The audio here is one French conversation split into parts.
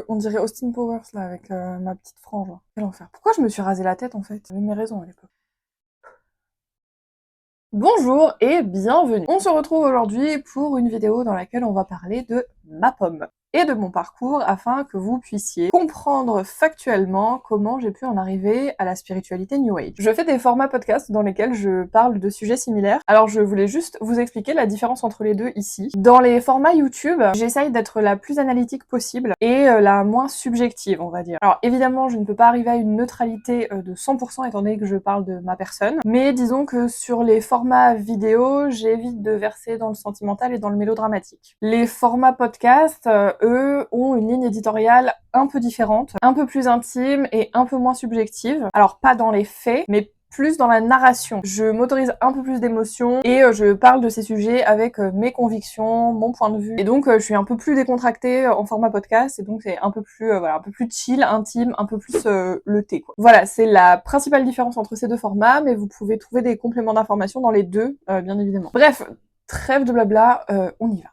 On dirait Austin Powers là avec ma petite frange. Quel enfer. Pourquoi je me suis rasé la tête en fait? J'avais mes raisons à l'époque. Bonjour et bienvenue. On se retrouve aujourd'hui pour une vidéo dans laquelle on va parler de ma pomme et de mon parcours afin que vous puissiez comprendre factuellement comment j'ai pu en arriver à la spiritualité New Age. Je fais des formats podcast dans lesquels je parle de sujets similaires, alors je voulais juste vous expliquer la différence entre les deux ici. Dans les formats YouTube, j'essaye d'être la plus analytique possible et la moins subjective, on va dire. Alors évidemment, je ne peux pas arriver à une neutralité de 100% étant donné que je parle de ma personne, mais disons que sur les formats vidéo, j'évite de verser dans le sentimental et dans le mélodramatique. Les formats podcast, eux, ont une ligne éditoriale un peu différente, un peu plus intime et un peu moins subjective. Alors pas dans les faits, mais plus dans la narration. Je m'autorise un peu plus d'émotions et je parle de ces sujets avec mes convictions, mon point de vue. Et donc je suis un peu plus décontractée en format podcast et donc c'est un peu plus voilà, un peu plus chill, intime, un peu plus le thé quoi. Voilà, c'est la principale différence entre ces deux formats, mais vous pouvez trouver des compléments d'information dans les deux bien évidemment. Bref, trêve de blabla, on y va.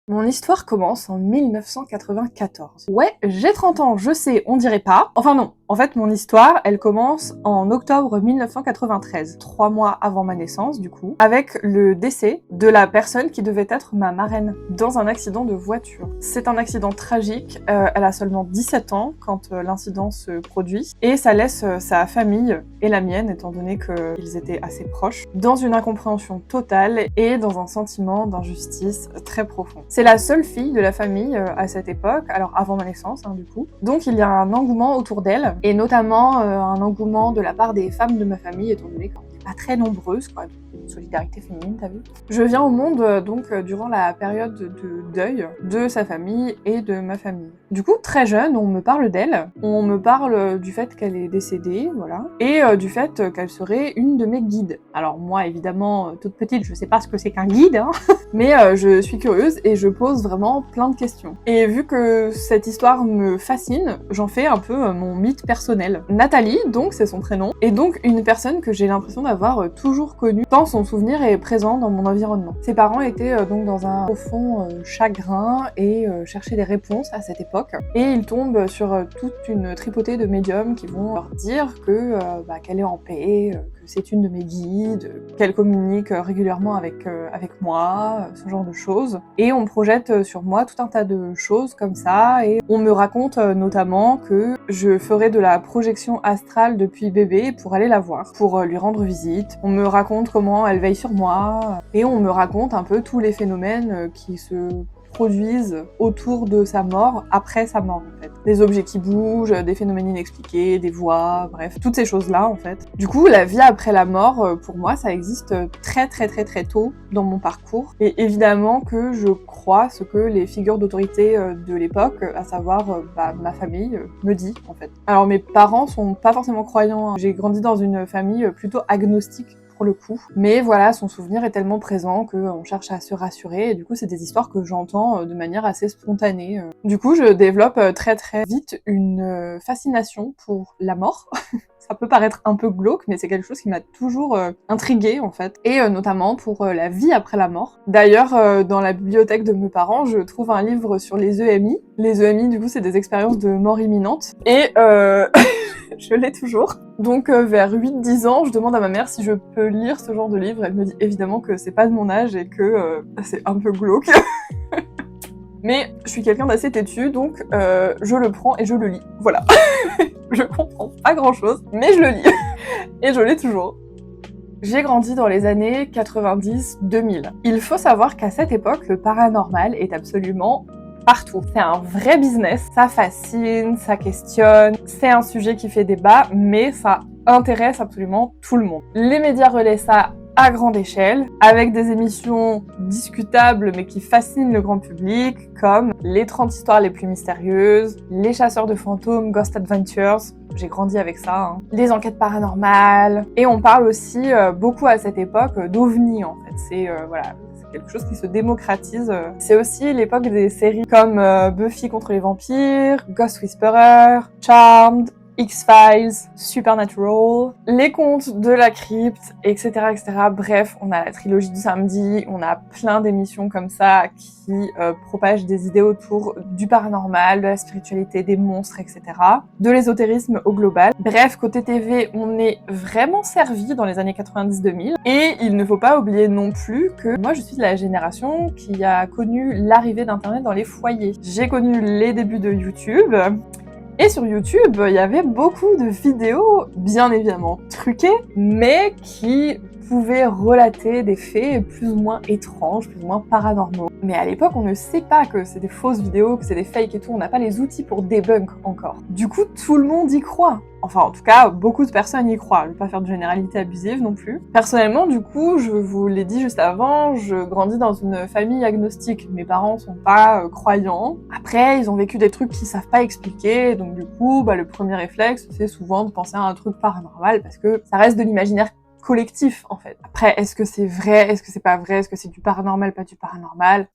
Mon histoire commence en 1994. Ouais, j'ai 30 ans, je sais, on dirait pas. Enfin non, en fait mon histoire, elle commence en octobre 1993, 3 mois avant ma naissance du coup, avec le décès de la personne qui devait être ma marraine dans un accident de voiture. C'est un accident tragique, elle a seulement 17 ans quand l'incident se produit, et ça laisse sa famille et la mienne, étant donné qu'ils étaient assez proches, dans une incompréhension totale et dans un sentiment d'injustice très profond. C'est la seule fille de la famille à cette époque, alors avant ma naissance du coup. Donc il y a un engouement autour d'elle, et notamment un engouement de la part des femmes de ma famille, étant donné qu'on n'est pas très nombreuses, quoi. Solidarité féminine, t'as vu? Je viens au monde donc durant la période de deuil de sa famille et de ma famille. Du coup, très jeune, on me parle d'elle, on me parle du fait qu'elle est décédée, voilà, et du fait qu'elle serait une de mes guides. Alors moi, évidemment, toute petite, je sais pas ce que c'est qu'un guide, hein, mais je suis curieuse et je pose vraiment plein de questions. Et vu que cette histoire me fascine, j'en fais un peu mon mythe personnel. Nathalie, donc c'est son prénom, est donc une personne que j'ai l'impression d'avoir toujours connue, tant son souvenir est présent dans mon environnement. Ses parents étaient donc dans un profond chagrin et cherchaient des réponses à cette époque. Et ils tombent sur toute une tripotée de médiums qui vont leur dire que qu'elle est en paix, que c'est une de mes guides, qu'elle communique régulièrement avec moi, ce genre de choses. Et on projette sur moi tout un tas de choses comme ça, et on me raconte notamment que je ferai de la projection astrale depuis bébé pour aller la voir, pour lui rendre visite. On me raconte comment elle veille sur moi, et on me raconte un peu tous les phénomènes qui se produisent autour de sa mort, après sa mort en fait. Des objets qui bougent, des phénomènes inexpliqués, des voix, bref, toutes ces choses-là en fait. Du coup, la vie après la mort, pour moi, ça existe très tôt dans mon parcours. Et évidemment que je crois ce que les figures d'autorité de l'époque, à savoir ma famille, me dit en fait. Alors mes parents sont pas forcément croyants, hein. J'ai grandi dans une famille plutôt agnostique pour le coup. Mais voilà, son souvenir est tellement présent qu'on cherche à se rassurer, et du coup c'est des histoires que j'entends de manière assez spontanée. Du coup je développe très vite une fascination pour la mort. Ça peut paraître un peu glauque, mais c'est quelque chose qui m'a toujours intriguée en fait, et notamment pour la vie après la mort. D'ailleurs, dans la bibliothèque de mes parents, je trouve un livre sur les EMI. Les EMI, du coup, c'est des expériences de mort imminente, et je l'ai toujours. Donc vers 8-10 ans, je demande à ma mère si je peux lire ce genre de livre. Elle me dit évidemment que c'est pas de mon âge et que c'est un peu glauque. Mais je suis quelqu'un d'assez têtu, donc je le prends et je le lis. Voilà. Je comprends pas grand chose, mais je le lis. Et je l'ai toujours. J'ai grandi dans les années 90-2000. Il faut savoir qu'à cette époque, le paranormal est absolument partout. C'est un vrai business, ça fascine, ça questionne, c'est un sujet qui fait débat, mais ça intéresse absolument tout le monde. Les médias relaient ça à grande échelle, avec des émissions discutables mais qui fascinent le grand public, comme les 30 histoires les plus mystérieuses, les chasseurs de fantômes, Ghost Adventures, j'ai grandi avec ça, hein, les enquêtes paranormales, et on parle aussi beaucoup à cette époque d'ovnis en fait, c'est voilà, quelque chose qui se démocratise. C'est aussi l'époque des séries comme Buffy contre les vampires, Ghost Whisperer, Charmed, X-Files, Supernatural, les contes de la crypte, etc., etc. Bref, on a la trilogie du samedi, on a plein d'émissions comme ça qui propagent des idées autour du paranormal, de la spiritualité, des monstres, etc. De l'ésotérisme au global. Bref, côté TV, on est vraiment servi dans les années 90-2000. Et il ne faut pas oublier non plus que moi, je suis de la génération qui a connu l'arrivée d'Internet dans les foyers. J'ai connu les débuts de YouTube. Et sur YouTube, il y avait beaucoup de vidéos, bien évidemment truquées, mais qui pouvaient relater des faits plus ou moins étranges, plus ou moins paranormaux. Mais à l'époque, on ne sait pas que c'est des fausses vidéos, que c'est des fakes et tout, on n'a pas les outils pour debunk encore. Du coup, tout le monde y croit. Enfin, en tout cas, beaucoup de personnes y croient. Je ne vais pas faire de généralité abusive non plus. Personnellement, du coup, je vous l'ai dit juste avant, je grandis dans une famille agnostique. Mes parents sont pas croyants. Après, ils ont vécu des trucs qu'ils savent pas expliquer. Donc du coup, le premier réflexe, c'est souvent de penser à un truc paranormal parce que ça reste de l'imaginaire collectif, en fait. Après, est-ce que c'est vrai? Est-ce que c'est pas vrai? Est-ce que c'est du paranormal, pas du paranormal?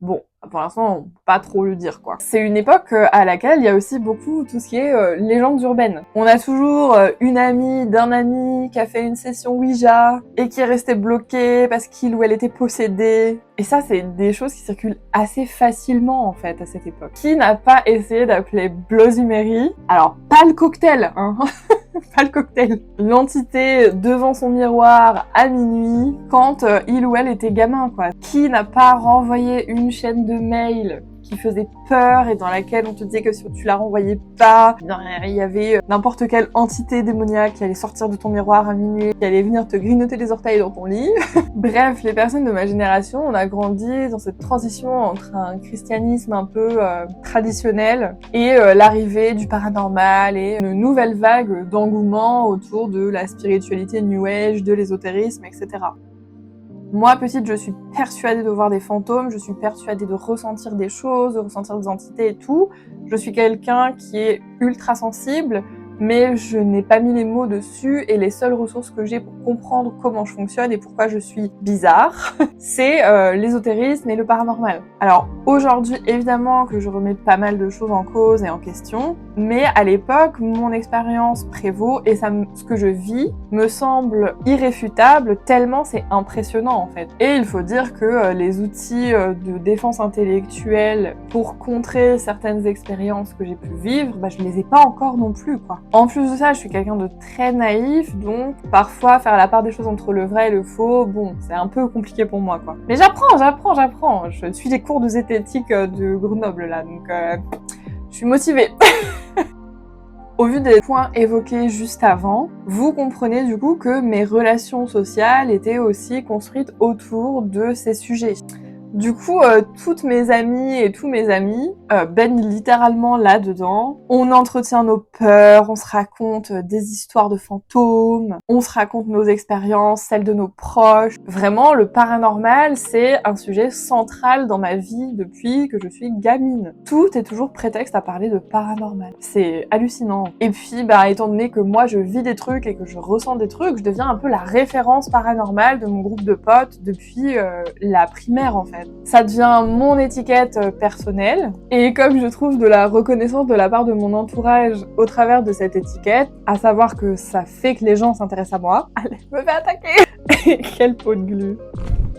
Bon, pour l'instant, on peut pas trop le dire, quoi. C'est une époque à laquelle il y a aussi beaucoup tout ce qui est légendes urbaines. On a toujours une amie d'un ami qui a fait une session Ouija et qui est restée bloquée parce qu'il ou elle était possédé. Et ça, c'est des choses qui circulent assez facilement, en fait, à cette époque. Qui n'a pas essayé d'appeler Bloody Mary? Alors, pas le cocktail, hein. Pas le cocktail. L'entité devant son miroir à minuit quand il ou elle était gamin, quoi. Qui n'a pas renvoyé une chaîne de mails qui faisait peur et dans laquelle on te disait que si tu la renvoyais pas, il y avait n'importe quelle entité démoniaque qui allait sortir de ton miroir à minuit, qui allait venir te grignoter les orteils dans ton lit. Bref, les personnes de ma génération, on a grandi dans cette transition entre un christianisme un peu traditionnel et l'arrivée du paranormal et une nouvelle vague d'engouement autour de la spiritualité New Age, de l'ésotérisme, etc. Moi, petite, je suis persuadée de voir des fantômes, je suis persuadée de ressentir des choses, de ressentir des entités et tout. Je suis quelqu'un qui est ultra sensible, mais je n'ai pas mis les mots dessus et les seules ressources que j'ai pour comprendre comment je fonctionne et pourquoi je suis bizarre, c'est l'ésotérisme et le paranormal. Alors aujourd'hui, évidemment que je remets pas mal de choses en cause et en question, mais à l'époque, mon expérience prévaut et ce que je vis me semble irréfutable tellement c'est impressionnant en fait. Et il faut dire que les outils de défense intellectuelle pour contrer certaines expériences que j'ai pu vivre, je les ai pas encore non plus, quoi. En plus de ça, je suis quelqu'un de très naïf, donc parfois faire la part des choses entre le vrai et le faux, bon, c'est un peu compliqué pour moi, quoi. Mais j'apprends. Je suis des cours de zététique de Grenoble, là, donc je suis motivée. Au vu des points évoqués juste avant, vous comprenez du coup que mes relations sociales étaient aussi construites autour de ces sujets. Du coup, toutes mes amies et tous mes amis baignent littéralement là-dedans. On entretient nos peurs, on se raconte des histoires de fantômes, on se raconte nos expériences, celles de nos proches. Vraiment, le paranormal, c'est un sujet central dans ma vie depuis que je suis gamine. Tout est toujours prétexte à parler de paranormal. C'est hallucinant. Et puis, étant donné que moi, je vis des trucs et que je ressens des trucs, je deviens un peu la référence paranormale de mon groupe de potes depuis la primaire, en fait. Ça devient mon étiquette personnelle et comme je trouve de la reconnaissance de la part de mon entourage au travers de cette étiquette, à savoir que ça fait que les gens s'intéressent à moi, allez, je me fais attaquer. Quelle peau de glu.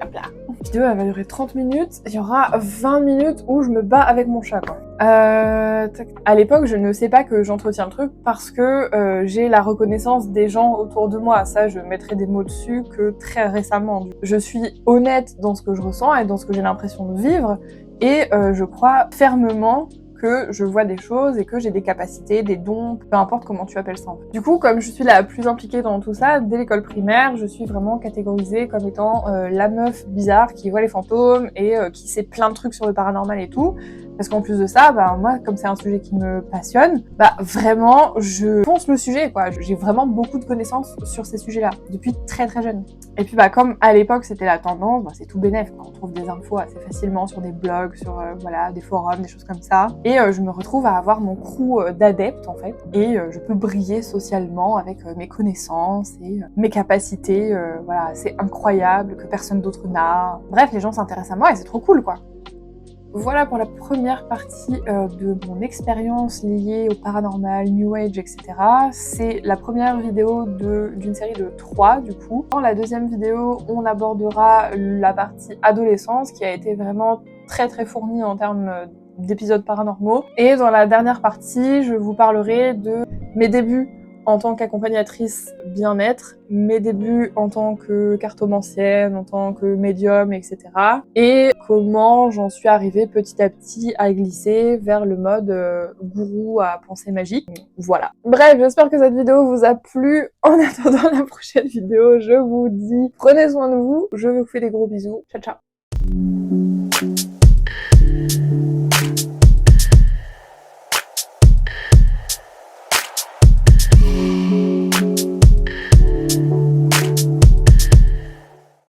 Hop là. La vidéo elle va durer 30 minutes, il y aura 20 minutes où je me bats avec mon chat, quoi. À l'époque, je ne sais pas que j'entretiens le truc parce que j'ai la reconnaissance des gens autour de moi. Ça, je mettrai des mots dessus que très récemment. Je suis honnête dans ce que je ressens et dans ce que j'ai l'impression de vivre et je crois fermement que je vois des choses et que j'ai des capacités, des dons, peu importe comment tu appelles ça. Du coup, comme je suis la plus impliquée dans tout ça, dès l'école primaire, je suis vraiment catégorisée comme étant la meuf bizarre qui voit les fantômes et qui sait plein de trucs sur le paranormal et tout. Parce qu'en plus de ça, moi, comme c'est un sujet qui me passionne, vraiment, je fonce le sujet, quoi. J'ai vraiment beaucoup de connaissances sur ces sujets-là, depuis très très jeune. Et puis, comme à l'époque, c'était la tendance, c'est tout bénef, quoi. On trouve des infos assez facilement sur des blogs, sur, des forums, des choses comme ça. Et je me retrouve à avoir mon crew d'adeptes en fait, et je peux briller socialement avec mes connaissances et mes capacités, voilà, c'est incroyable, que personne d'autre n'a. Bref, les gens s'intéressent à moi et c'est trop cool quoi. Voilà pour la première partie de mon expérience liée au paranormal, New Age, etc. C'est la première vidéo d'une série de 3 du coup. Dans la deuxième vidéo, on abordera la partie adolescence qui a été vraiment très fournie en termes d'épisodes paranormaux. Et dans la dernière partie, je vous parlerai de mes débuts en tant qu'accompagnatrice bien-être, mes débuts en tant que cartomancienne, en tant que médium, etc. Et comment j'en suis arrivée petit à petit à glisser vers le mode gourou à pensée magique. Voilà. Bref, j'espère que cette vidéo vous a plu. En attendant la prochaine vidéo, je vous dis prenez soin de vous, je vous fais des gros bisous. Ciao ciao.